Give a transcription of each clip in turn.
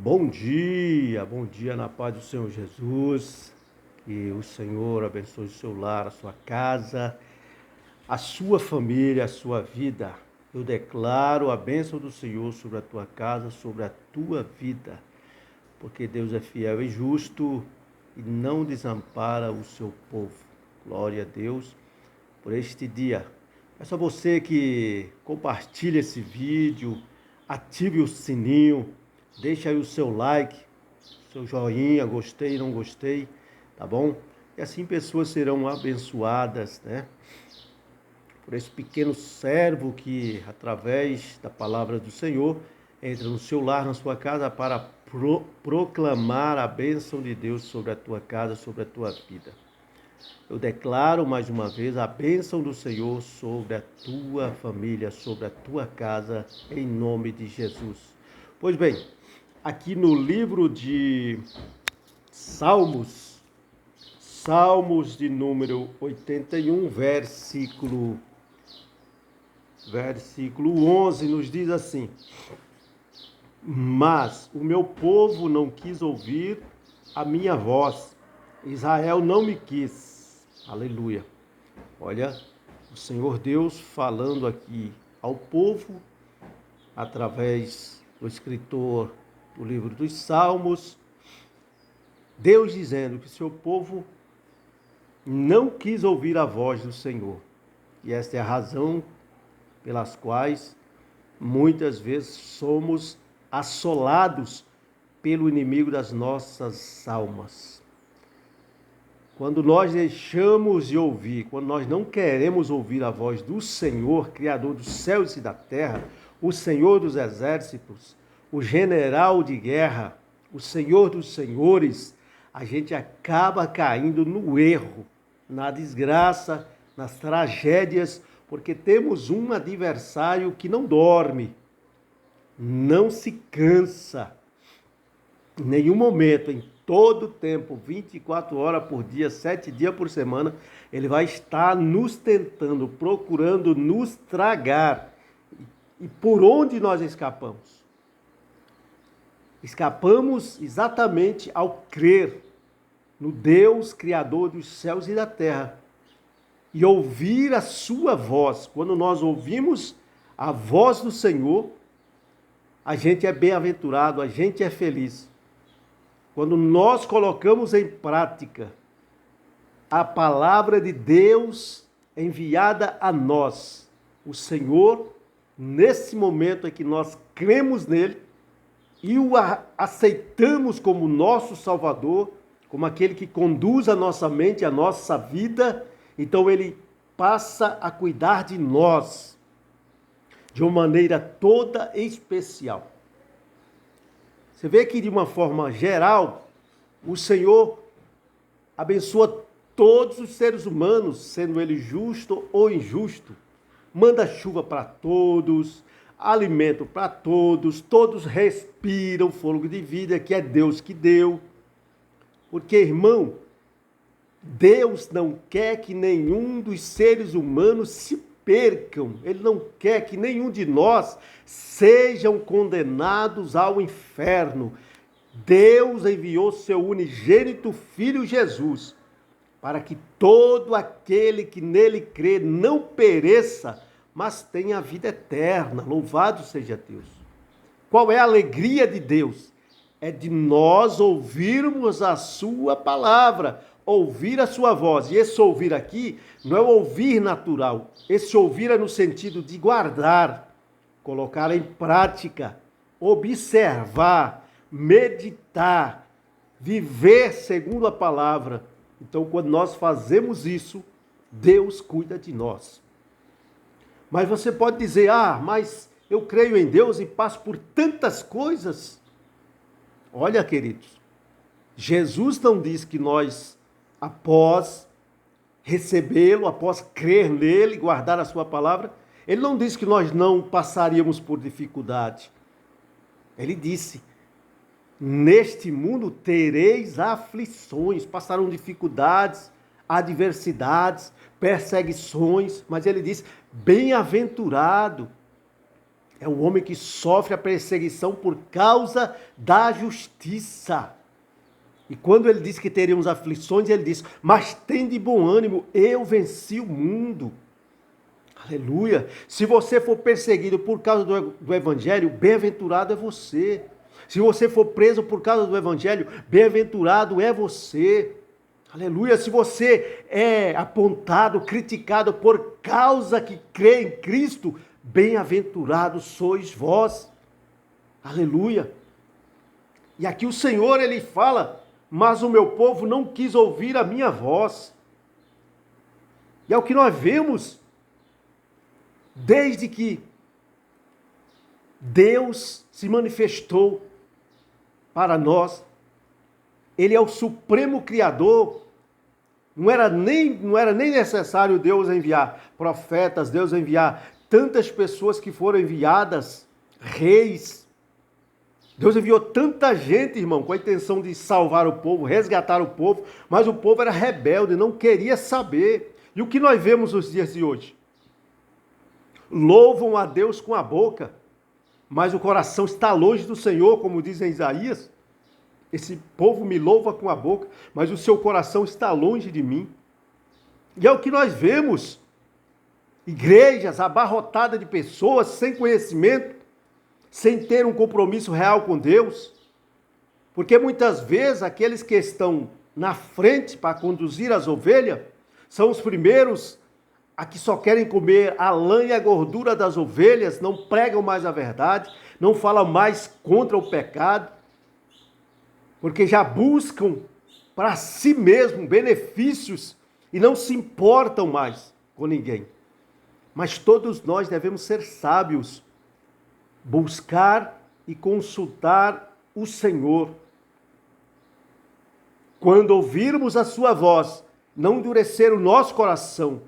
Bom dia na paz do Senhor Jesus. Que o Senhor abençoe o seu lar, a sua casa, a sua família, a sua vida. Eu declaro a bênção do Senhor sobre a tua casa, sobre a tua vida, porque Deus é fiel e justo e não desampara o seu povo. Glória a Deus por este dia. É só você que compartilha esse vídeo, ative o sininho, deixa aí o seu like, seu joinha, gostei, não gostei, tá bom? E assim pessoas serão abençoadas, né? Por esse pequeno servo que, através da palavra do Senhor, entra no seu lar, na sua casa, para proclamar a bênção de Deus sobre a tua casa, sobre a tua vida. Eu declaro mais uma vez a bênção do Senhor sobre a tua família, sobre a tua casa, em nome de Jesus. Pois bem, aqui no livro de Salmos, Salmos de número 81, versículo 11, nos diz assim: Mas o meu povo não quis ouvir a minha voz, Israel não me quis. Aleluia. Olha, o Senhor Deus falando aqui ao povo, através do escritor do livro dos Salmos, Deus dizendo que seu povo não quis ouvir a voz do Senhor. E esta é a razão pelas quais muitas vezes somos assolados pelo inimigo das nossas almas. Quando nós deixamos de ouvir, quando nós não queremos ouvir a voz do Senhor, Criador dos céus e da terra, o Senhor dos exércitos, o general de guerra, o Senhor dos senhores, a gente acaba caindo no erro, na desgraça, nas tragédias, porque temos um adversário que não dorme, não se cansa, em nenhum momento, em todo tempo, 24 horas por dia, 7 dias por semana, ele vai estar nos tentando, procurando nos tragar. E por onde nós escapamos? Escapamos exatamente ao crer no Deus Criador dos céus e da terra e ouvir a sua voz. Quando nós ouvimos a voz do Senhor, a gente é bem-aventurado, a gente é feliz. Quando nós colocamos em prática a palavra de Deus enviada a nós, o Senhor, nesse momento é que nós cremos nele e o aceitamos como nosso Salvador, como aquele que conduz a nossa mente, a nossa vida, então ele passa a cuidar de nós de uma maneira toda especial. Você vê que, de uma forma geral, o Senhor abençoa todos os seres humanos, sendo ele justo ou injusto. Manda chuva para todos, alimento para todos, todos respiram fôlego de vida, que é Deus que deu. Porque, irmão, Deus não quer que nenhum dos seres humanos se percam. Ele não quer que nenhum de nós sejam condenados ao inferno. Deus enviou seu unigênito Filho Jesus para que todo aquele que nele crê não pereça, mas tenha a vida eterna. Louvado seja Deus. Qual é a alegria de Deus? É de nós ouvirmos a sua palavra, ouvir a sua voz. E esse ouvir aqui não é o ouvir natural. Esse ouvir é no sentido de guardar, colocar em prática, observar, meditar, viver segundo a palavra. Então, quando nós fazemos isso, Deus cuida de nós. Mas você pode dizer, mas eu creio em Deus e passo por tantas coisas. Olha, queridos, Jesus não diz que nós, após recebê-lo, após crer nele, guardar a sua palavra, ele não disse que nós não passaríamos por dificuldade. Ele disse, neste mundo tereis aflições, passarão dificuldades, adversidades, perseguições, mas ele diz, bem-aventurado É o homem que sofre a perseguição por causa da justiça. E quando ele diz que teríamos aflições, ele diz: mas tende bom ânimo, eu venci o mundo. Aleluia. Se você for perseguido por causa do evangelho, bem-aventurado é você. Se você for preso por causa do evangelho, bem-aventurado é você. Aleluia. Se você é apontado, criticado por causa que crê em Cristo, bem-aventurados sois vós. Aleluia. E aqui o Senhor, ele fala: mas o meu povo não quis ouvir a minha voz. E é o que nós vemos desde que Deus se manifestou para nós. Ele é o supremo criador. Não era nem necessário Deus enviar profetas, Deus enviar tantas pessoas que foram enviadas, reis. Deus enviou tanta gente, irmão, com a intenção de salvar o povo, resgatar o povo, mas o povo era rebelde, não queria saber. E o que nós vemos nos dias de hoje? Louvam a Deus com a boca, mas o coração está longe do Senhor, como diz em Isaías. Esse povo me louva com a boca, mas o seu coração está longe de mim. E é o que nós vemos. Igrejas abarrotadas de pessoas sem conhecimento, sem ter um compromisso real com Deus. Porque muitas vezes aqueles que estão na frente para conduzir as ovelhas são os primeiros a que só querem comer a lã e a gordura das ovelhas, não pregam mais a verdade, não falam mais contra o pecado, porque já buscam para si mesmo benefícios e não se importam mais com ninguém. Mas todos nós devemos ser sábios, buscar e consultar o Senhor. Quando ouvirmos a sua voz, não endurecer o nosso coração.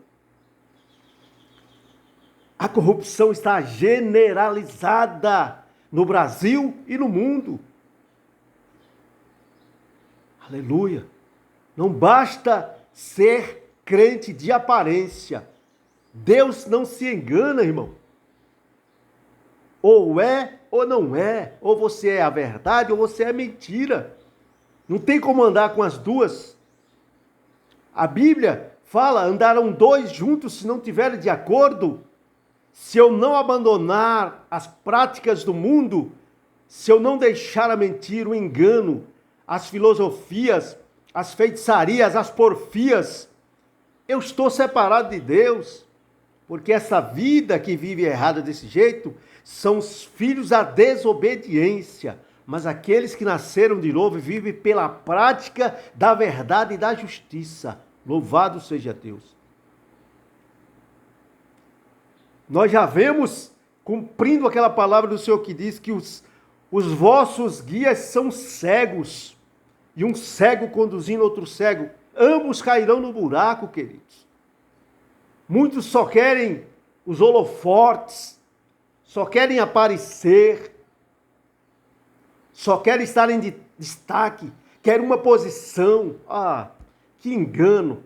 A corrupção está generalizada no Brasil e no mundo. Aleluia. Não basta ser crente de aparência. Deus não se engana, irmão. Ou é ou não é. Ou você é a verdade ou você é mentira. Não tem como andar com as duas. A Bíblia fala: andarão dois juntos se não tiverem de acordo. Se eu não abandonar as práticas do mundo, se eu não deixar a mentira, o engano, as filosofias, as feitiçarias, as porfias, eu estou separado de Deus, porque essa vida que vive errada desse jeito são os filhos da desobediência, mas aqueles que nasceram de novo vivem pela prática da verdade e da justiça. Louvado seja Deus. Nós já vemos, cumprindo aquela palavra do Senhor que diz que os vossos guias são cegos, e um cego conduzindo outro cego, ambos cairão no buraco, queridos. Muitos só querem os holofotes, só querem aparecer, só querem estar em destaque, querem uma posição. Ah, que engano,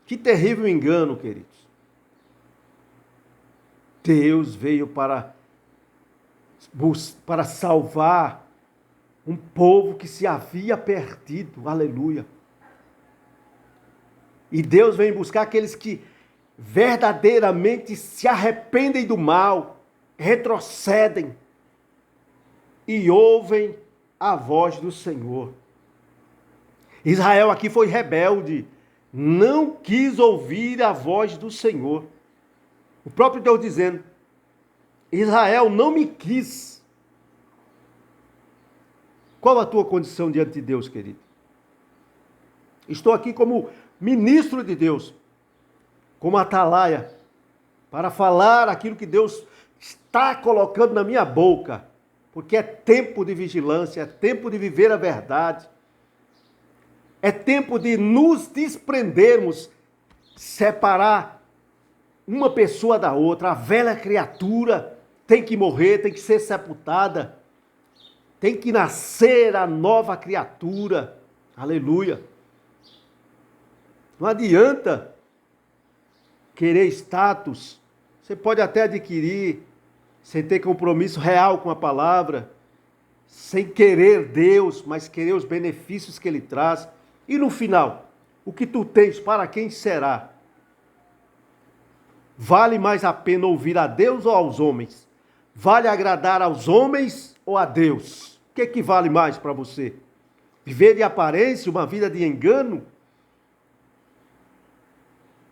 que terrível engano, queridos. Deus veio para salvar um povo que se havia perdido. Aleluia. E Deus vem buscar aqueles que verdadeiramente se arrependem do mal, retrocedem e ouvem a voz do Senhor. Israel aqui foi rebelde, não quis ouvir a voz do Senhor. O próprio Deus dizendo: Israel não me quis. Qual a tua condição diante de Deus, querido? Estou aqui como ministro de Deus, como atalaia, para falar aquilo que Deus está colocando na minha boca, porque é tempo de vigilância, é tempo de viver a verdade, é tempo de nos desprendermos, separar uma pessoa da outra. A velha criatura tem que morrer, tem que ser sepultada, tem que nascer a nova criatura. Aleluia. Não adianta querer status. Você pode até adquirir sem ter compromisso real com a palavra, sem querer Deus, mas querer os benefícios que Ele traz. E no final, o que tu tens, para quem será? Vale mais a pena ouvir a Deus ou aos homens? Vale agradar aos homens ou a Deus? O que vale mais para você? Viver de aparência, uma vida de engano?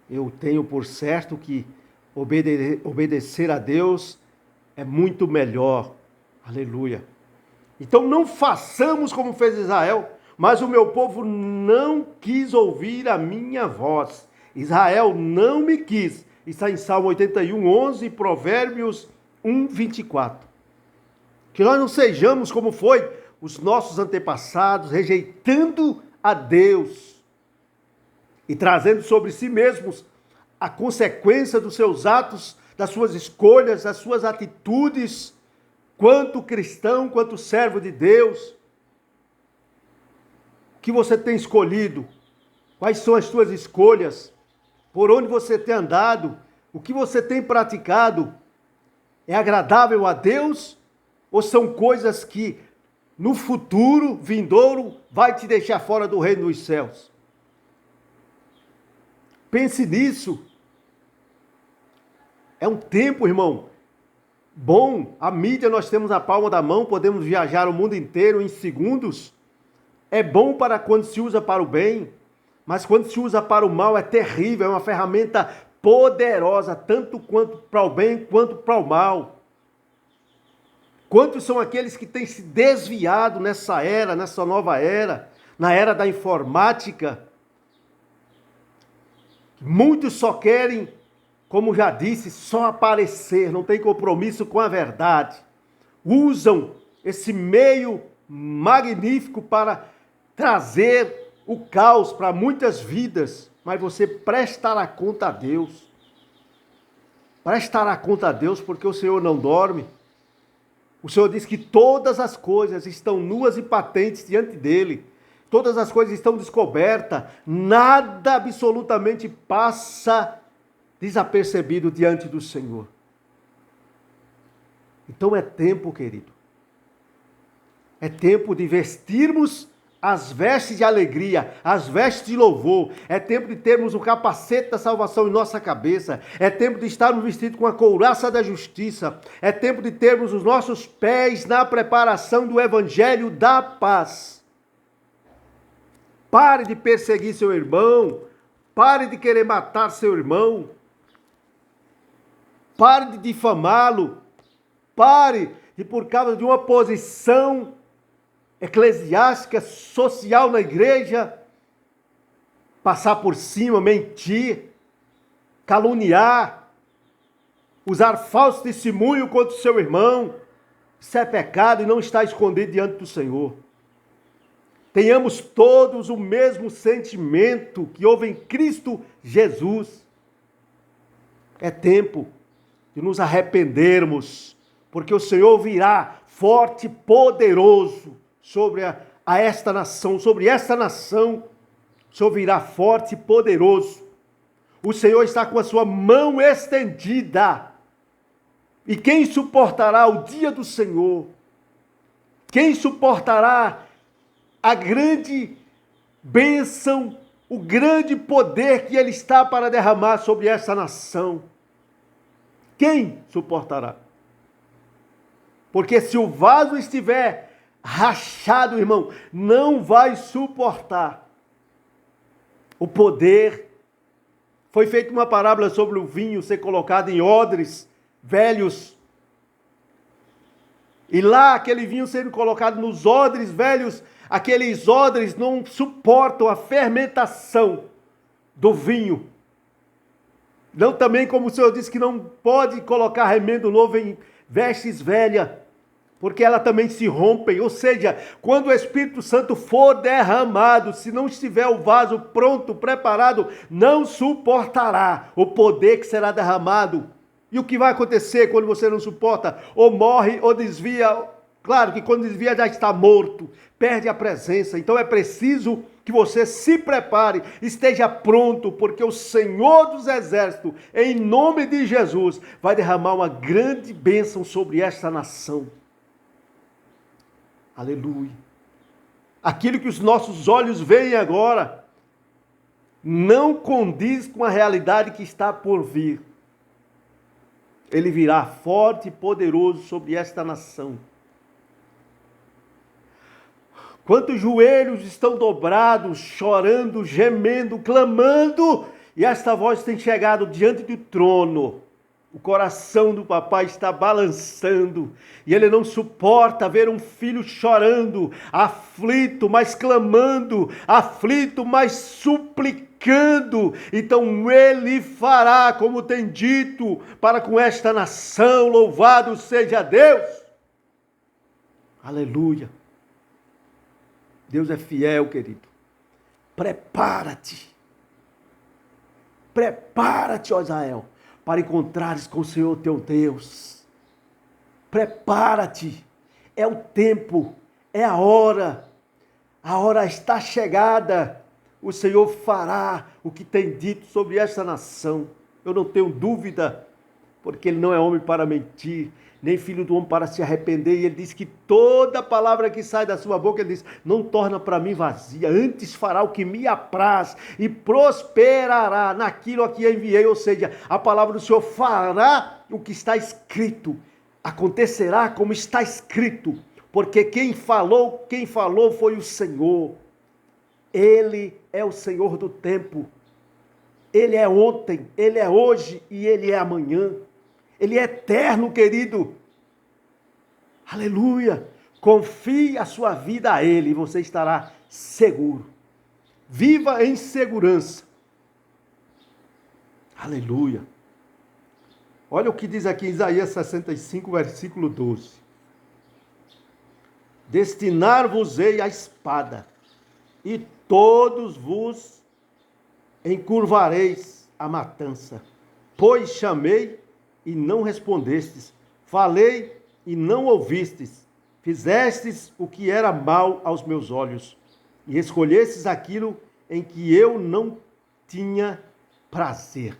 Eu tenho por certo que obedecer a Deus é muito melhor. Aleluia. Então não façamos como fez Israel, mas o meu povo não quis ouvir a minha voz. Israel não me quis. Está em Salmo 81, 11 e Provérbios 1, 24. Que nós não sejamos como foi os nossos antepassados, rejeitando a Deus e trazendo sobre si mesmos a consequência dos seus atos, das suas escolhas, das suas atitudes, quanto cristão, quanto servo de Deus. O que você tem escolhido? Quais são as suas escolhas? Por onde você tem andado? O que você tem praticado? É agradável a Deus? Ou são coisas que no futuro vindouro vai te deixar fora do reino dos céus? Pense nisso. É um tempo, irmão, bom. A mídia nós temos na palma da mão, podemos viajar o mundo inteiro em segundos. É bom para quando se usa para o bem, mas quando se usa para o mal é terrível, é uma ferramenta poderosa, tanto quanto para o bem quanto para o mal. Quantos são aqueles que têm se desviado nessa era, nessa nova era, na era da informática? Muitos só querem, como já disse, só aparecer, não tem compromisso com a verdade. Usam esse meio magnífico para trazer o caos para muitas vidas, mas você prestará conta a Deus. Prestará conta a Deus, porque o Senhor não dorme. O Senhor diz que todas as coisas estão nuas e patentes diante dele. Todas as coisas estão descobertas. Nada absolutamente passa desapercebido diante do Senhor. Então é tempo, querido. É tempo de vestirmos as vestes de alegria, as vestes de louvor. É tempo de termos o capacete da salvação em nossa cabeça. É tempo de estarmos vestidos com a couraça da justiça. É tempo de termos os nossos pés na preparação do evangelho da paz. Pare de perseguir seu irmão. Pare de querer matar seu irmão. Pare de difamá-lo. Pare de, por causa de uma posição eclesiástica, social na igreja, passar por cima, mentir, caluniar, usar falso testemunho contra o seu irmão. Isso é pecado e não está escondido diante do Senhor. Tenhamos todos o mesmo sentimento que houve em Cristo Jesus. É tempo de nos arrependermos, porque o Senhor virá forte e poderoso sobre esta nação, sobre esta nação. O Senhor virá forte e poderoso. O Senhor está com a sua mão estendida. E quem suportará o dia do Senhor? Quem suportará a grande bênção, o grande poder que Ele está para derramar sobre essa nação? Quem suportará? Porque se o vaso estiver rachado, irmão, não vai suportar. O poder. Foi feita uma parábola sobre o vinho ser colocado em odres velhos. E lá, aquele vinho sendo colocado nos odres velhos, aqueles odres não suportam a fermentação do vinho. Não também, como o Senhor disse, que não pode colocar remendo novo em vestes velhas, porque elas também se rompem. Ou seja, quando o Espírito Santo for derramado, se não estiver o vaso pronto, preparado, não suportará o poder que será derramado. E o que vai acontecer quando você não suporta? Ou morre, ou desvia, Claro que quando desvia já está morto, perde a presença. Então é preciso que você se prepare, esteja pronto, porque o Senhor dos Exércitos, em nome de Jesus, vai derramar uma grande bênção sobre esta nação. Aleluia. Aquilo que os nossos olhos veem agora não condiz com a realidade que está por vir. Ele virá forte e poderoso sobre esta nação. Quantos joelhos estão dobrados, chorando, gemendo, clamando, e esta voz tem chegado diante do trono. O coração do papai está balançando, e ele não suporta ver um filho chorando, aflito, mas clamando, aflito, mas suplicando. Então ele fará como tem dito para com esta nação. Louvado seja Deus! Aleluia! Deus é fiel, querido. Prepara-te. Prepara-te, ó Israel, para encontrares com o Senhor teu Deus. Prepara-te. É o tempo, é a hora. A hora está chegada. O Senhor fará o que tem dito sobre esta nação. Eu não tenho dúvida, porque Ele não é homem para mentir, nem filho do homem para se arrepender. E Ele diz que toda palavra que sai da sua boca, Ele diz, não torna para mim vazia, antes fará o que me apraz e prosperará naquilo a que enviei. Ou seja, a palavra do Senhor fará o que está escrito, acontecerá como está escrito, porque quem falou foi o Senhor. Ele é o Senhor do tempo. Ele é ontem, Ele é hoje e Ele é amanhã. Ele é eterno, querido. Aleluia. Confie a sua vida a Ele e você estará seguro. Viva em segurança. Aleluia. Olha o que diz aqui em Isaías 65, versículo 12. Destinar-vos-ei a espada, e todos vos encurvareis a matança. Pois chamei e não respondestes, falei e não ouvistes, fizestes o que era mal aos meus olhos, e escolhestes aquilo em que eu não tinha prazer.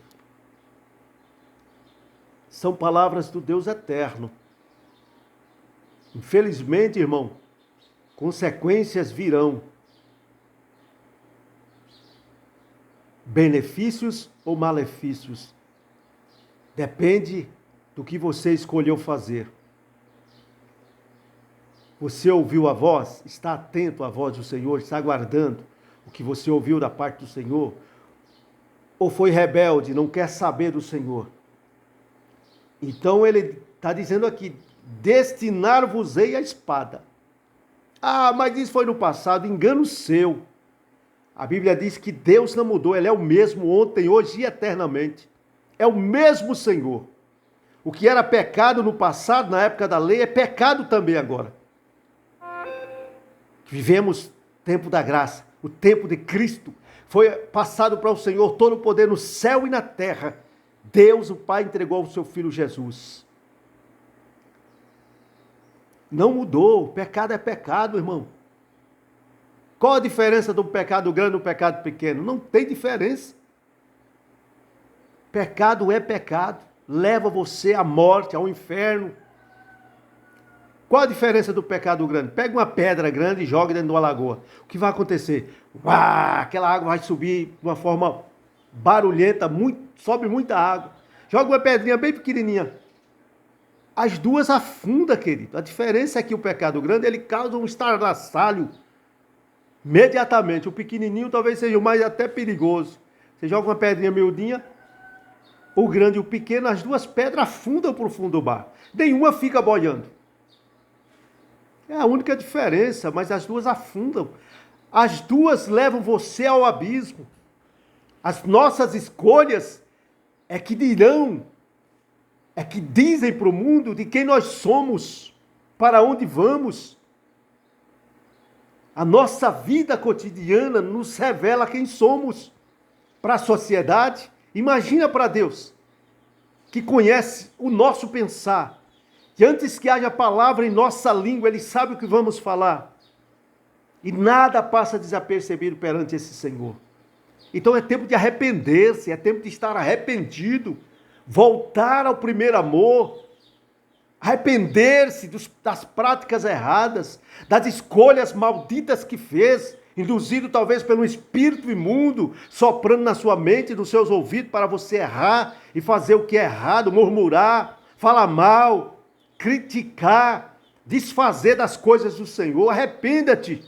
São palavras do Deus eterno. Infelizmente, irmão, consequências virão. Benefícios ou malefícios. Depende do que você escolheu fazer. Você ouviu a voz? Está atento à voz do Senhor? Está aguardando o que você ouviu da parte do Senhor? Ou foi rebelde, não quer saber do Senhor? Então ele está dizendo aqui, destinar-vos-ei a espada. Ah, mas isso foi no passado, engano seu. A Bíblia diz que Deus não mudou, Ele é o mesmo ontem, hoje e eternamente. É o mesmo Senhor. O que era pecado no passado, na época da lei, é pecado também agora. Vivemos o tempo da graça, o tempo de Cristo. Foi passado para o Senhor todo o poder no céu e na terra. Deus, o Pai, entregou ao seu Filho Jesus. Não mudou, pecado é pecado, irmão. Qual a diferença do pecado grande e do pecado pequeno? Não tem diferença. Pecado é pecado, leva você à morte, ao inferno. Qual a diferença do pecado grande? Pega uma pedra grande e joga dentro de uma lagoa. O que vai acontecer? Uau, aquela água vai subir de uma forma barulhenta, sobe muita água. Joga uma pedrinha bem pequenininha. As duas afundam, querido. A diferença é que o pecado grande, ele causa um estardalhaço imediatamente. O pequenininho talvez seja o mais até perigoso. Você joga uma pedrinha miudinha, o grande e o pequeno, as duas pedras afundam para o fundo do mar. Nenhuma fica boiando. É a única diferença, mas as duas afundam. As duas levam você ao abismo. As nossas escolhas é que dizem para o mundo de quem nós somos, para onde vamos. A nossa vida cotidiana nos revela quem somos. Para a sociedade, imagina para Deus, que conhece o nosso pensar, que antes que haja palavra em nossa língua, Ele sabe o que vamos falar. E nada passa desapercebido perante esse Senhor. Então é tempo de arrepender-se, é tempo de estar arrependido, voltar ao primeiro amor, arrepender-se das práticas erradas, das escolhas malditas que fez, induzido talvez pelo espírito imundo, soprando na sua mente e nos seus ouvidos para você errar e fazer o que é errado, murmurar, falar mal, criticar, desfazer das coisas do Senhor. Arrependa-te.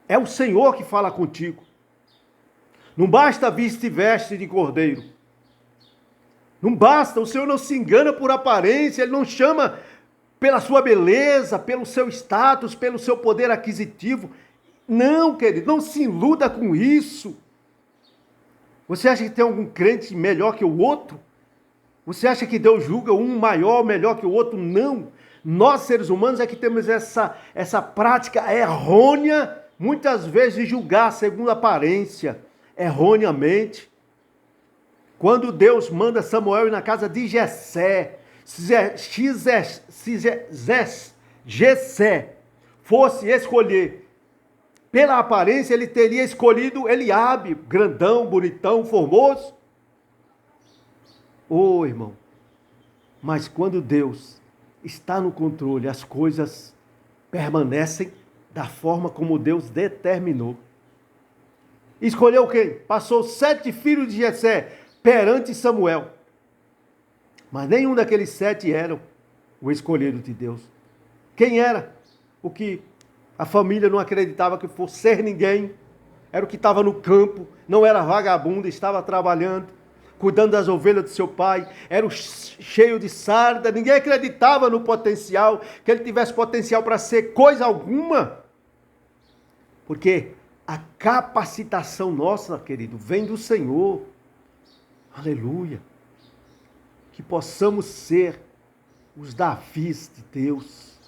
É o Senhor que fala contigo. Não basta vestir de cordeiro. Não basta, o Senhor não se engana por aparência, Ele não chama pela sua beleza, pelo seu status, pelo seu poder aquisitivo. Não, querido, não se iluda com isso. Você acha que tem algum crente melhor que o outro? Você acha que Deus julga um maior, melhor que o outro? Não. Nós, seres humanos, é que temos essa prática errônea, muitas vezes, de julgar segundo a aparência, erroneamente. Quando Deus manda Samuel ir na casa de Jessé, se Jessé fosse escolher pela aparência, ele teria escolhido Eliabe, grandão, bonitão, formoso. Oh, irmão, mas quando Deus está no controle, as coisas permanecem da forma como Deus determinou. Escolheu quem? Passou 7 filhos de Jessé perante Samuel. Mas nenhum daqueles 7 eram o escolhido de Deus. Quem era? O que a família não acreditava que fosse ser ninguém. Era o que estava no campo, não era vagabundo, estava trabalhando, cuidando das ovelhas do seu pai, era cheio de sarda, ninguém acreditava no potencial, que ele tivesse potencial para ser coisa alguma. Porque a capacitação nossa, querido, vem do Senhor. Aleluia. Que possamos ser os Davis de Deus.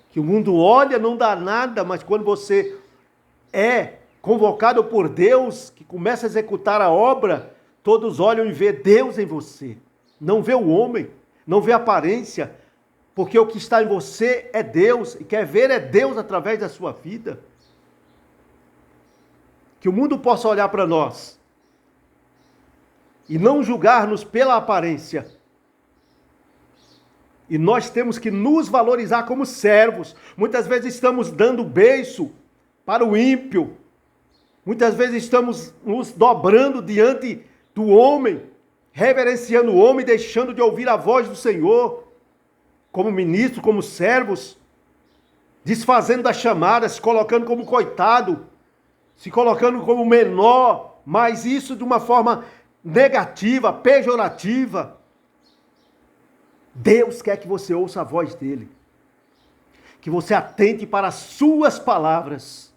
Que o mundo olha, não dá nada, mas quando você é convocado por Deus, que começa a executar a obra, todos olham e vê Deus em você. Não vê o homem, não vê a aparência, porque o que está em você é Deus, e quer ver é Deus através da sua vida. Que o mundo possa olhar para nós e não julgar-nos pela aparência. E nós temos que nos valorizar como servos. Muitas vezes estamos dando beiço para o ímpio. Muitas vezes estamos nos dobrando diante do homem, reverenciando o homem, deixando de ouvir a voz do Senhor, como ministro, como servos, desfazendo das chamadas, se colocando como coitado, se colocando como menor, mas isso de uma forma negativa, pejorativa. Deus quer que você ouça a voz dele, que você atente para as suas palavras,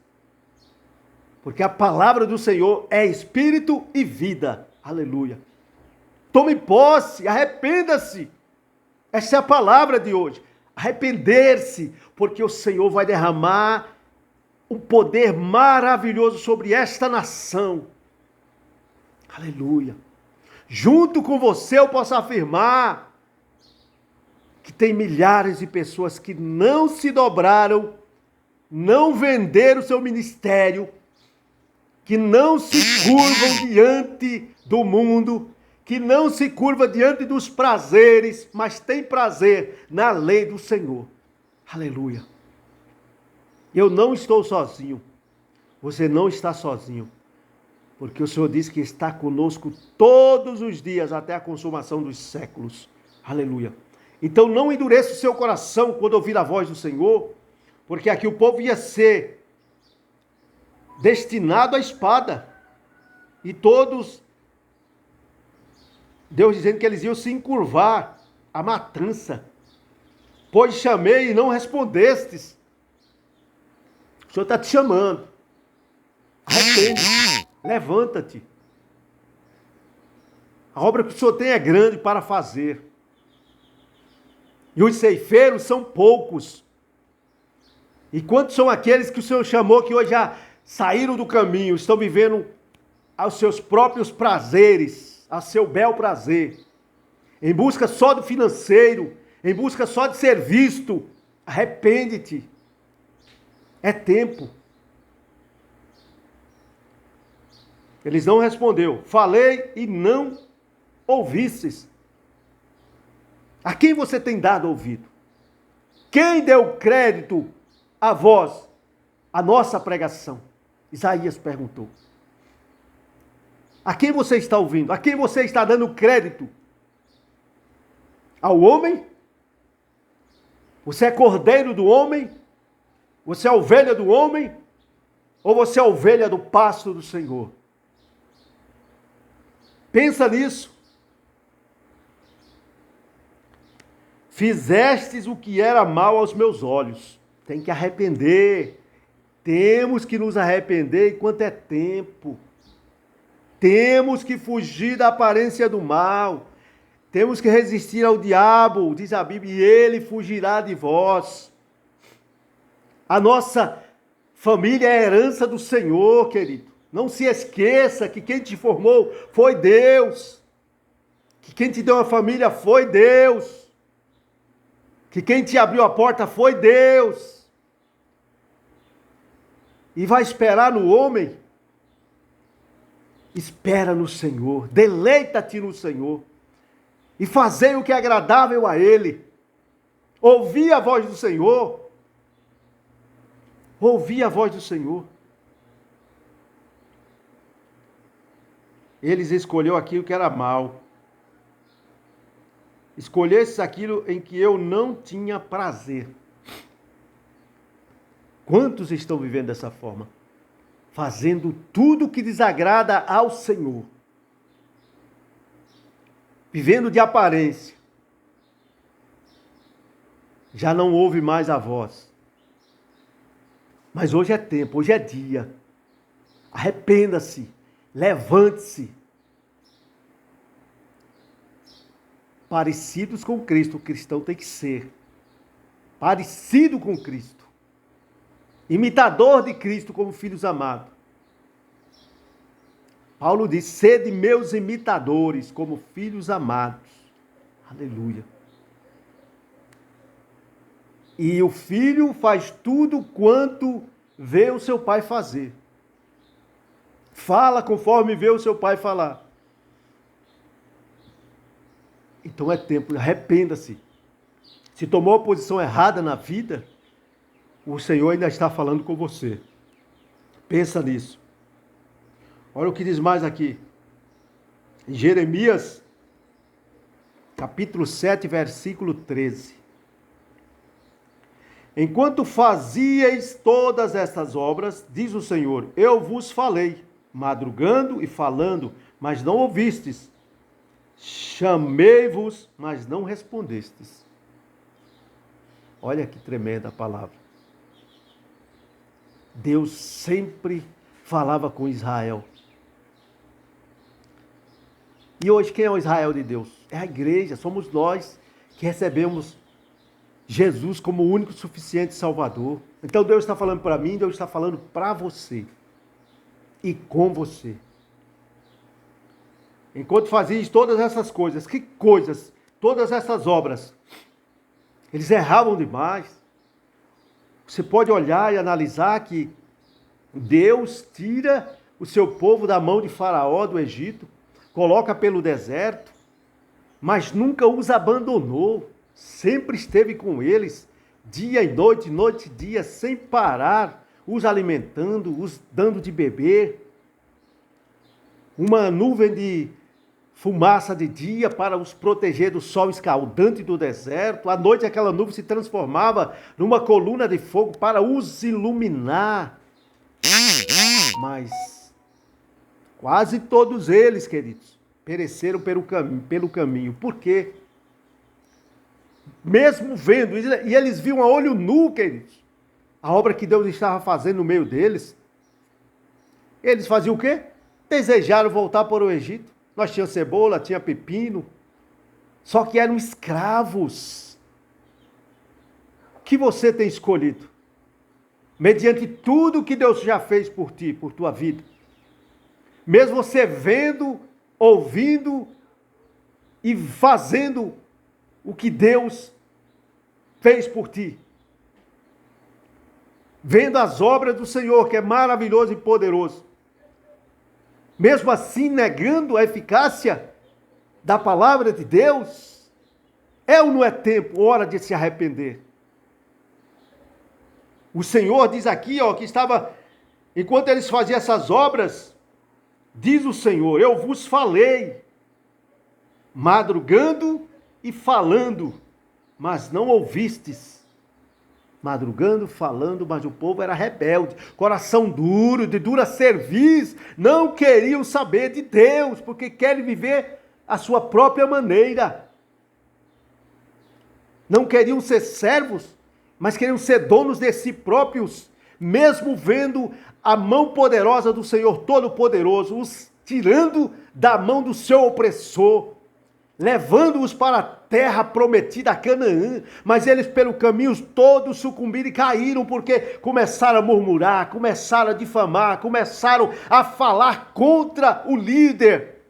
porque a palavra do Senhor é espírito e vida. Aleluia. Tome posse, arrependa-se. Essa é a palavra de hoje. Arrepender-se, porque o Senhor vai derramar um poder maravilhoso sobre esta nação. Aleluia. Junto com você eu posso afirmar que tem milhares de pessoas que não se dobraram, não venderam o seu ministério, que não se curvam diante do mundo, que não se curva diante dos prazeres, mas tem prazer na lei do Senhor. Aleluia. Eu não estou sozinho. Você não está sozinho. Porque o Senhor diz que está conosco todos os dias até a consumação dos séculos. Aleluia. Então não endureça o seu coração quando ouvir a voz do Senhor, porque aqui o povo ia ser destinado à espada. E todos, Deus dizendo que eles iam se encurvar à matança. Pois chamei e não respondestes. O Senhor está te chamando. Arrepende-te, levanta-te. A obra que o Senhor tem é grande para fazer. E os ceifeiros são poucos. E quantos são aqueles que o Senhor chamou que hoje já saíram do caminho, estão vivendo aos seus próprios prazeres, a seu bel prazer, em busca só do financeiro, em busca só de ser visto. Arrepende-te. É tempo. Eles não respondeu. Falei e não ouvistes. A quem você tem dado ouvido? Quem deu crédito a vós, a nossa pregação? Isaías perguntou. A quem você está ouvindo? A quem você está dando crédito? Ao homem? Você é cordeiro do homem? Você é ovelha do homem? Ou você é ovelha do pasto do Senhor? Pensa nisso. Fizestes o que era mal aos meus olhos. Tem que arrepender. Temos que nos arrepender enquanto é tempo. Temos que fugir da aparência do mal. Temos que resistir ao diabo, diz a Bíblia, e ele fugirá de vós. A nossa família é a herança do Senhor, querido. Não se esqueça que quem te formou foi Deus. Que quem te deu uma família foi Deus. Que quem te abriu a porta foi Deus. E vai esperar no homem? Espera no Senhor, deleita-te no Senhor. E fazei o que é agradável a Ele. Ouvi a voz do Senhor. Ouvi a voz do Senhor. Eles escolheu aquilo que era mal. Escolhesses aquilo em que eu não tinha prazer. Quantos estão vivendo dessa forma? Fazendo tudo que desagrada ao Senhor. Vivendo de aparência. Já não ouve mais a voz. Mas hoje é tempo, hoje é dia. Arrependa-se, levante-se. Parecidos com Cristo, o cristão tem que ser. Parecido com Cristo. Imitador de Cristo como filhos amados. Paulo diz, sede meus imitadores como filhos amados. Aleluia. E o filho faz tudo quanto vê o seu pai fazer. Fala conforme vê o seu pai falar. Então é tempo, arrependa-se. Se tomou a posição errada na vida, o Senhor ainda está falando com você. Pensa nisso. Olha o que diz mais aqui. Em Jeremias, capítulo 7, versículo 13. Enquanto fazíeis todas estas obras, diz o Senhor, eu vos falei, madrugando e falando, mas não ouvistes. Chamei-vos, mas não respondestes. Olha que tremenda a palavra. Deus sempre falava com Israel. E hoje quem é o Israel de Deus? É a igreja, somos nós que recebemos Jesus como o único suficiente Salvador. Então Deus está falando para mim, Deus está falando para você e com você. Enquanto fazias todas essas coisas, que coisas? Todas essas obras, eles erravam demais. Você pode olhar e analisar que Deus tira o seu povo da mão de Faraó, do Egito, coloca pelo deserto, mas nunca os abandonou. Sempre esteve com eles, dia e noite e dia, sem parar, os alimentando, os dando de beber. Uma nuvem de fumaça de dia para os proteger do sol escaldante do deserto. À noite aquela nuvem se transformava numa coluna de fogo para os iluminar. Mas quase todos eles, queridos, pereceram pelo caminho. Por quê? Mesmo vendo, e eles viam a olho nu, queridos, a obra que Deus estava fazendo no meio deles, eles faziam o quê? Desejaram voltar para o Egito. Nós tínhamos cebola, tinha pepino, só que eram escravos. O que você tem escolhido? Mediante tudo que Deus já fez por ti, por tua vida. Mesmo você vendo, ouvindo e fazendo o que Deus fez por ti. Vendo as obras do Senhor, que é maravilhoso e poderoso. Mesmo assim, negando a eficácia da palavra de Deus, é ou não é tempo, hora de se arrepender? O Senhor diz aqui, que estava, enquanto eles faziam essas obras, diz o Senhor, eu vos falei, madrugando e falando, mas não ouvistes. Madrugando, falando, mas o povo era rebelde, coração duro, de dura cerviz, não queriam saber de Deus, porque querem viver a sua própria maneira. Não queriam ser servos, mas queriam ser donos de si próprios, mesmo vendo a mão poderosa do Senhor Todo-Poderoso, os tirando da mão do seu opressor, levando-os para a terra prometida, a Canaã, mas eles pelo caminho todos sucumbiram e caíram, porque começaram a murmurar, começaram a difamar, começaram a falar contra o líder.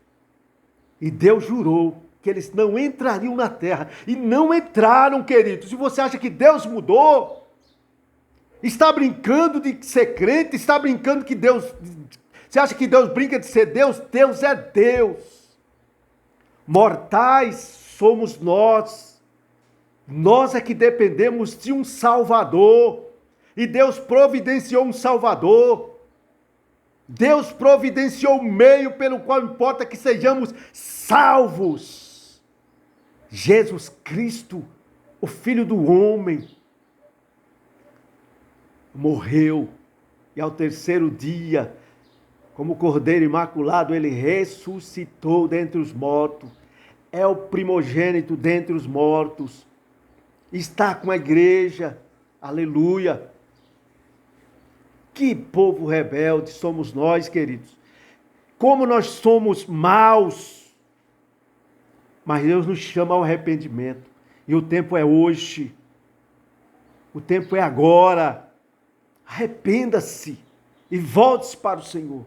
E Deus jurou que eles não entrariam na terra, e não entraram, queridos. Se você acha que Deus mudou, está brincando de ser crente, está brincando que Deus... Você acha que Deus brinca de ser Deus? Deus é Deus. Mortais somos nós. Nós é que dependemos de um Salvador. E Deus providenciou um Salvador. Deus providenciou o meio pelo qual importa que sejamos salvos. Jesus Cristo, o Filho do homem, morreu. E ao terceiro dia, como Cordeiro Imaculado, ele ressuscitou dentre os mortos. É o primogênito dentre os mortos. Está com a igreja. Aleluia. Que povo rebelde somos nós, queridos. Como nós somos maus. Mas Deus nos chama ao arrependimento. E o tempo é hoje. O tempo é agora. Arrependa-se e volte-se para o Senhor.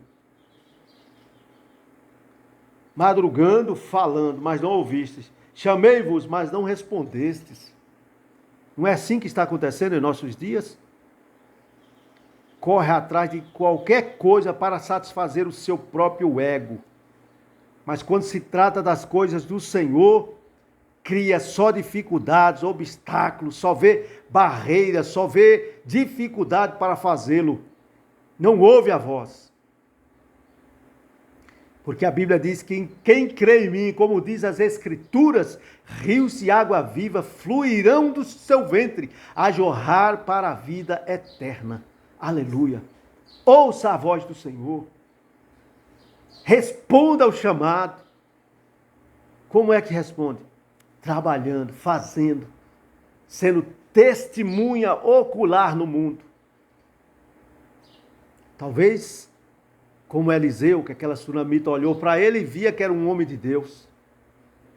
Madrugando, falando, mas não ouvistes. Chamei-vos, mas não respondestes. Não é assim que está acontecendo em nossos dias? Corre atrás de qualquer coisa para satisfazer o seu próprio ego. Mas quando se trata das coisas do Senhor, cria só dificuldades, obstáculos, só vê barreiras, só vê dificuldade para fazê-lo. Não ouve a voz. Porque a Bíblia diz que quem crê em mim, como diz as Escrituras, rios de água viva fluirão do seu ventre, a jorrar para a vida eterna. Aleluia. Ouça a voz do Senhor. Responda ao chamado. Como é que responde? Trabalhando, fazendo, sendo testemunha ocular no mundo. Talvez, como Eliseu, que aquela sunamita olhou para ele e via que era um homem de Deus.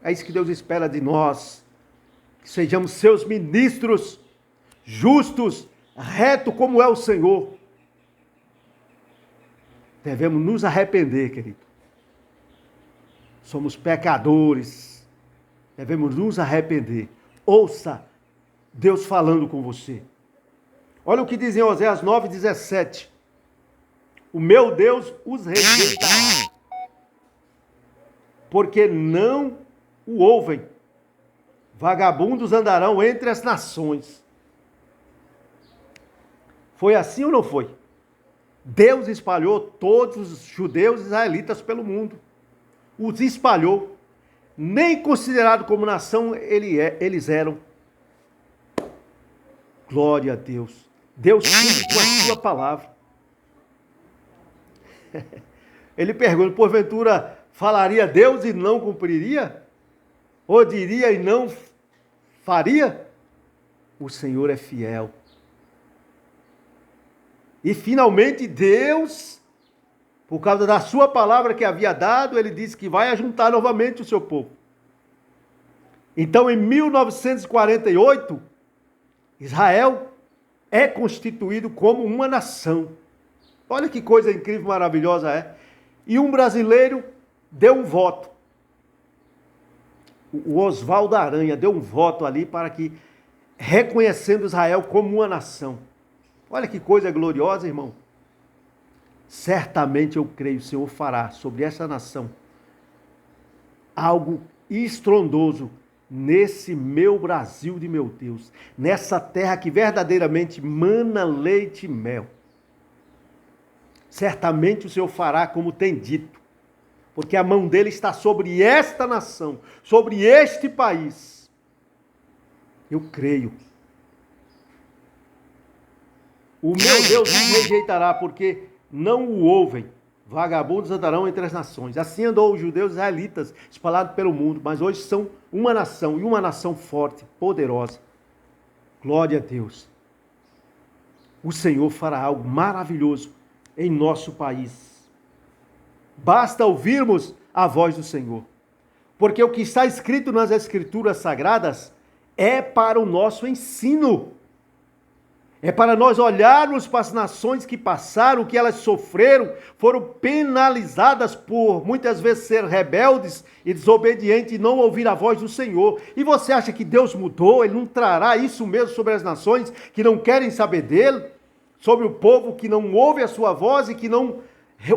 É isso que Deus espera de nós. Que sejamos seus ministros, justos, retos como é o Senhor. Devemos nos arrepender, querido. Somos pecadores. Devemos nos arrepender. Ouça Deus falando com você. Olha o que diz em Oséias 9:17. O meu Deus os rejeitará, porque não o ouvem. Vagabundos andarão entre as nações. Foi assim ou não foi? Deus espalhou todos os judeus israelitas pelo mundo. Os espalhou. Nem considerado como nação eles eram. Glória a Deus. Deus cumpre com a sua palavra. Ele pergunta, porventura falaria Deus e não cumpriria? Ou diria e não faria? O Senhor é fiel. E finalmente Deus, por causa da sua palavra que havia dado, ele disse que vai ajuntar novamente o seu povo. Então, em 1948, Israel é constituído como uma nação. Olha que coisa incrível, maravilhosa é. E um brasileiro deu um voto. O Oswaldo Aranha deu um voto ali para que reconhecendo Israel como uma nação. Olha que coisa gloriosa, irmão. Certamente eu creio, o Senhor fará sobre essa nação algo estrondoso nesse meu Brasil de meu Deus, nessa terra que verdadeiramente mana leite e mel. Certamente o Senhor fará como tem dito, porque a mão dele está sobre esta nação, sobre este país. Eu creio. O meu Deus os rejeitará, porque não o ouvem. Vagabundos andarão entre as nações. Assim andou os judeus israelitas, espalhados pelo mundo, mas hoje são uma nação, e uma nação forte, poderosa. Glória a Deus. O Senhor fará algo maravilhoso em nosso país. Basta ouvirmos a voz do Senhor. Porque o que está escrito nas Escrituras Sagradas é para o nosso ensino. É para nós olharmos para as nações que passaram, o que elas sofreram, foram penalizadas por muitas vezes ser rebeldes e desobedientes e não ouvir a voz do Senhor. E você acha que Deus mudou? Ele não trará isso mesmo sobre as nações que não querem saber dele? Sobre o povo que não ouve a sua voz e que não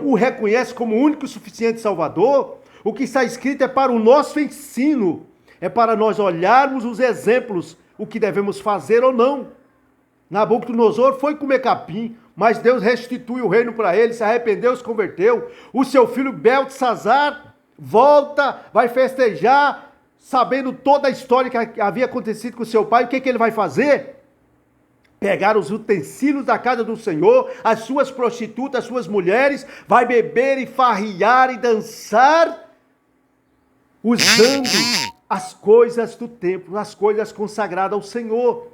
o reconhece como único e suficiente Salvador? O que está escrito é para o nosso ensino. É para nós olharmos os exemplos, o que devemos fazer ou não. Nabucodonosor foi comer capim, mas Deus restitui o reino para ele, se arrependeu, se converteu. O seu filho Beltesazar volta, vai festejar, sabendo toda a história que havia acontecido com seu pai. O que ele vai fazer? Pegar os utensílios da casa do Senhor, as suas prostitutas, as suas mulheres, vai beber e farriar e dançar, usando as coisas do templo, as coisas consagradas ao Senhor.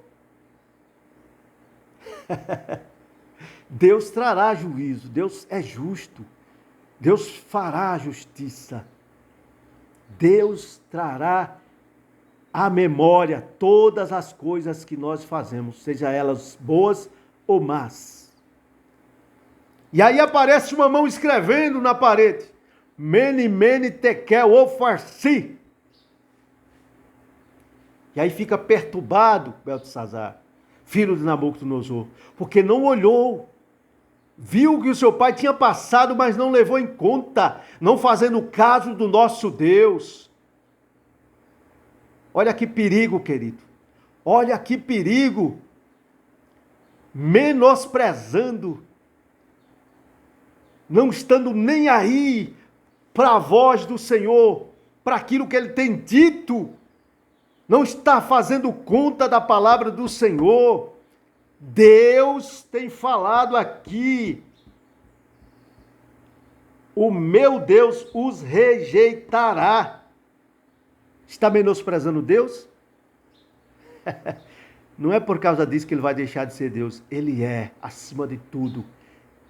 Deus trará juízo, Deus é justo, Deus fará justiça, Deus trará à memória todas as coisas que nós fazemos, seja elas boas ou más. E aí aparece uma mão escrevendo na parede, Mene, Mene, Tekel, Ofarsi. E aí fica perturbado Beltesazar, filho de Nabucodonosor, porque não olhou, viu que o seu pai tinha passado, mas não levou em conta, não fazendo caso do nosso Deus. Olha que perigo, querido, olha que perigo, menosprezando, não estando nem aí para a voz do Senhor, para aquilo que ele tem dito, não está fazendo conta da palavra do Senhor. Deus tem falado aqui. O meu Deus os rejeitará. Está menosprezando Deus? Não é por causa disso que ele vai deixar de ser Deus. Ele é, acima de tudo.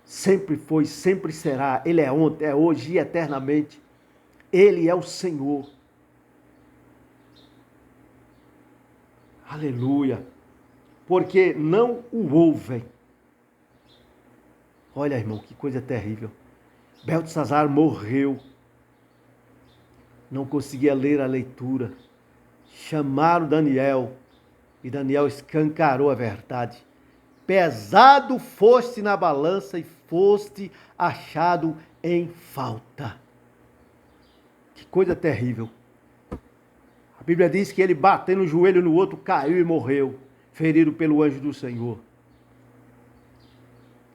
Sempre foi, sempre será. Ele é ontem, é hoje e eternamente. Ele é o Senhor. Aleluia, porque não o ouvem. Olha, irmão, que coisa terrível. Beltesazar morreu. Não conseguia ler a leitura. Chamaram Daniel e Daniel escancarou a verdade. Pesado foste na balança e foste achado em falta. Que coisa terrível. A Bíblia diz que ele, batendo o joelho no outro, caiu e morreu, ferido pelo anjo do Senhor.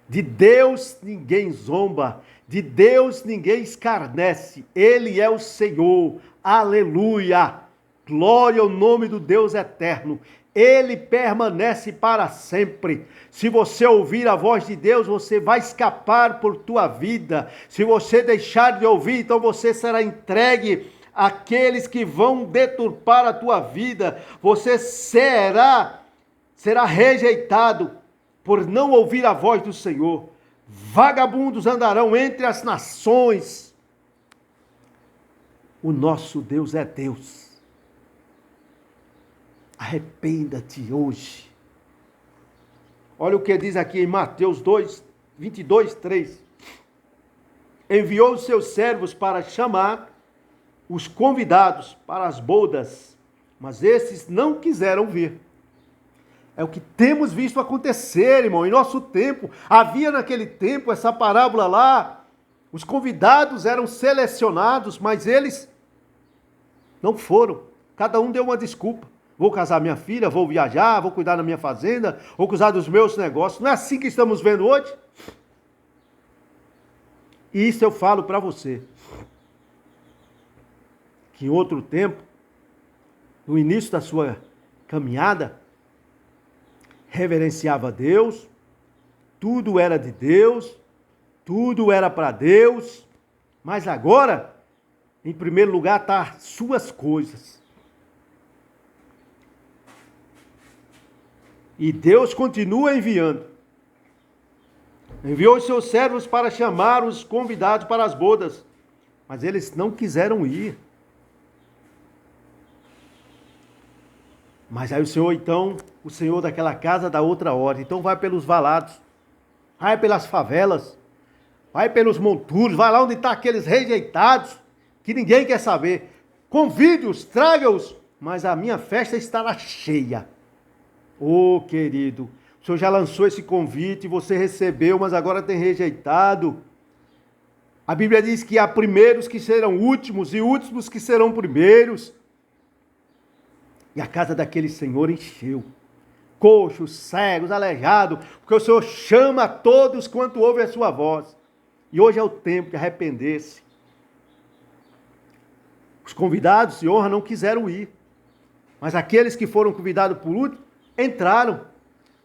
De Deus ninguém zomba, de Deus ninguém escarnece. Ele é o Senhor. Aleluia! Glória ao nome do Deus eterno. Ele permanece para sempre. Se você ouvir a voz de Deus, você vai escapar por tua vida. Se você deixar de ouvir, então você será entregue àqueles que vão deturpar a tua vida. Você será rejeitado por não ouvir a voz do Senhor. Vagabundos andarão entre as nações. O nosso Deus é Deus. Arrependa-te hoje. Olha o que diz aqui em Mateus 22:3. Enviou os seus servos para chamar os convidados para as bodas, mas esses não quiseram vir. É o que temos visto acontecer, irmão, em nosso tempo. Havia naquele tempo essa parábola lá, os convidados eram selecionados, mas eles não foram. Cada um deu uma desculpa. Vou casar minha filha, vou viajar, vou cuidar da minha fazenda, vou cuidar dos meus negócios. Não é assim que estamos vendo hoje? E isso eu falo para você. Que em outro tempo, no início da sua caminhada, reverenciava Deus, tudo era de Deus, tudo era para Deus, mas agora, em primeiro lugar, está suas coisas. E Deus continua enviando. Enviou os seus servos para chamar os convidados para as bodas, mas eles não quiseram ir. Mas aí o Senhor daquela casa dá outra ordem. Então vai pelos valados, vai pelas favelas, vai pelos monturos, vai lá onde estão aqueles rejeitados, que ninguém quer saber. Convide-os, traga-os, mas a minha festa estará cheia. Ô querido, o Senhor já lançou esse convite, você recebeu, mas agora tem rejeitado. A Bíblia diz que há primeiros que serão últimos e últimos que serão primeiros. E a casa daquele Senhor encheu. Coxos, cegos, aleijados, porque o Senhor chama a todos quanto ouve a sua voz. E hoje é o tempo de arrepender-se. Os convidados de honra não quiseram ir. Mas aqueles que foram convidados por último, entraram.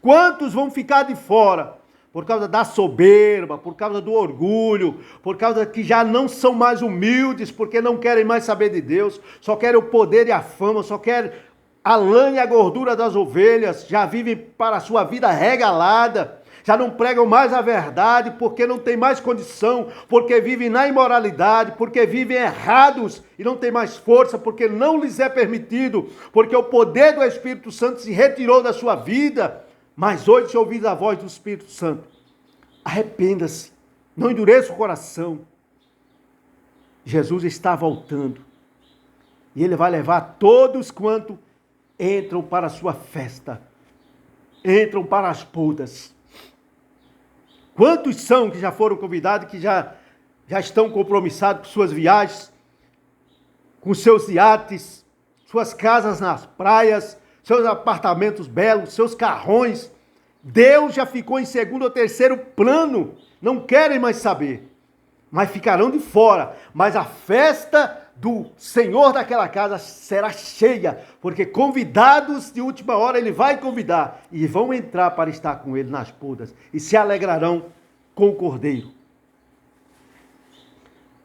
Quantos vão ficar de fora? Por causa da soberba, por causa do orgulho, por causa que já não são mais humildes, porque não querem mais saber de Deus, só querem o poder e a fama, só querem a lã e a gordura das ovelhas, já vivem para a sua vida regalada, já não pregam mais a verdade, porque não tem mais condição, porque vivem na imoralidade, porque vivem errados e não tem mais força, porque não lhes é permitido, porque o poder do Espírito Santo se retirou da sua vida. Mas hoje, se ouvir a voz do Espírito Santo, arrependa-se, não endureça o coração. Jesus está voltando e Ele vai levar todos quanto entram para a sua festa, entram para as bodas. Quantos são que já foram convidados, que já estão compromissados com suas viagens, com seus iates, suas casas nas praias, seus apartamentos belos, seus carrões? Deus já ficou em segundo ou terceiro plano, não querem mais saber, mas ficarão de fora. Mas a festa do Senhor daquela casa será cheia, porque convidados de última hora Ele vai convidar, e vão entrar para estar com Ele nas bodas, e se alegrarão com o Cordeiro.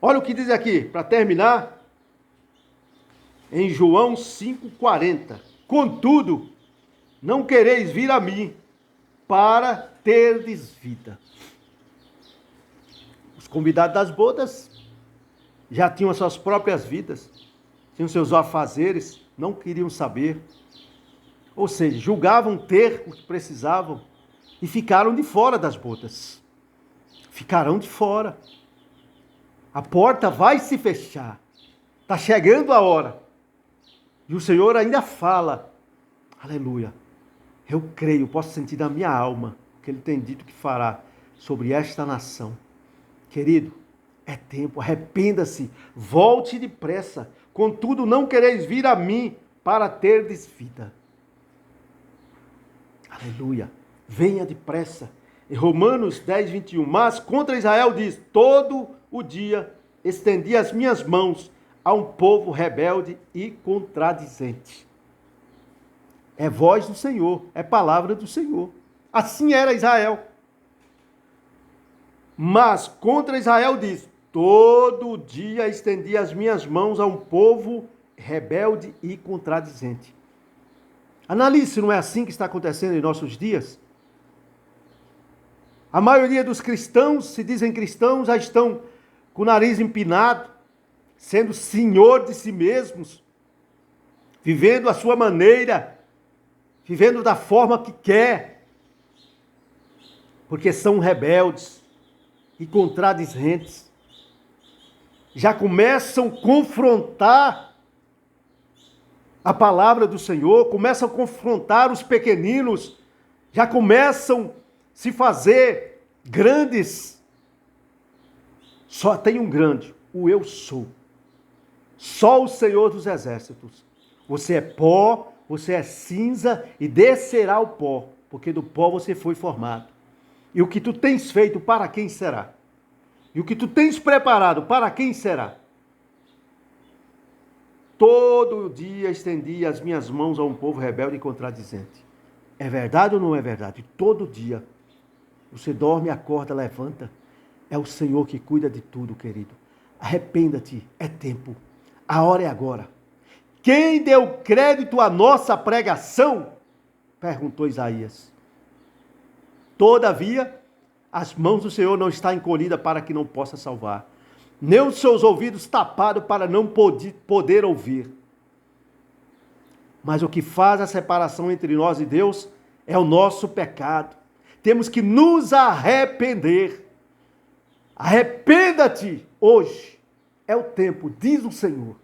Olha o que diz aqui, para terminar, em João 5,40. Contudo, não quereis vir a mim, para terdes vida. Os convidados das bodas já tinham as suas próprias vidas, tinham seus afazeres, não queriam saber. Ou seja, julgavam ter o que precisavam e ficaram de fora das bodas. Ficarão de fora. A porta vai se fechar. Está chegando a hora. E o Senhor ainda fala, aleluia, eu creio, posso sentir na minha alma o que Ele tem dito que fará sobre esta nação. Querido, é tempo, arrependa-se, volte depressa. Contudo, não quereis vir a mim para terdes vida. Aleluia, venha depressa. Em Romanos 10, 21, mas contra Israel diz, todo o dia estendi as minhas mãos a um povo rebelde e contradizente. É voz do Senhor, é palavra do Senhor. Assim era Israel. Mas contra Israel diz, todo dia estendi as minhas mãos a um povo rebelde e contradizente. Analise se não é assim que está acontecendo em nossos dias. A maioria dos cristãos, se dizem cristãos, já estão com o nariz empinado, sendo senhor de si mesmos, vivendo a sua maneira, vivendo da forma que quer, porque são rebeldes e contradizentes. Já começam a confrontar a palavra do Senhor, começam a confrontar os pequeninos, já começam a se fazer grandes. Só tem um grande, o eu sou. Só o Senhor dos Exércitos. Você é pó, você é cinza e descerá o pó, porque do pó você foi formado. E o que tu tens feito, para quem será? E o que tu tens preparado, para quem será? Todo dia estendi as minhas mãos a um povo rebelde e contradizente. É verdade ou não é verdade? Todo dia. Você dorme, acorda, levanta. É o Senhor que cuida de tudo, querido. Arrependa-te, é tempo. A hora é agora. Quem deu crédito à nossa pregação? Perguntou Isaías. Todavia, as mãos do Senhor não estão encolhidas para que não possa salvar, nem os seus ouvidos tapados para não poder ouvir. Mas o que faz a separação entre nós e Deus é o nosso pecado. Temos que nos arrepender. Arrependa-te hoje. É o tempo, diz o Senhor.